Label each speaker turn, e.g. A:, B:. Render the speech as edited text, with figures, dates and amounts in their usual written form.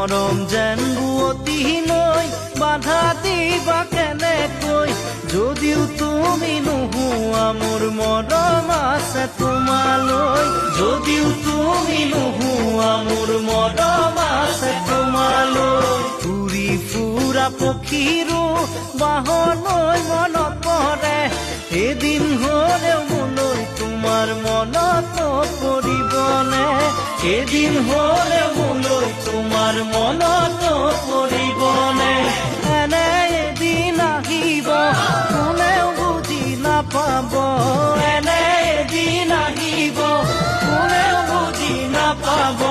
A: মৰম যেন বুৱতী নৈ বাধা দিবা কেনেকৈ যদিও তুমি নোহোৱা মোৰ মৰম আছে তোমালৈ যদিও তুমি নোহোৱা মোৰ মৰম আছে তোমালৈ উৰি ফুৰা পক্ষীৰো বাহলৈ মনত পৰে এদিন হ'লেও মোলৈ তোমাৰ মনত পৰিবনে এদিন হ'লেও মোলৈ তোমাৰ মনত পৰিবনে এনে এদিন আহিব কোনেও বুজি নাপাব এনে এদিন আহিব কোনেও বুজি নাপাব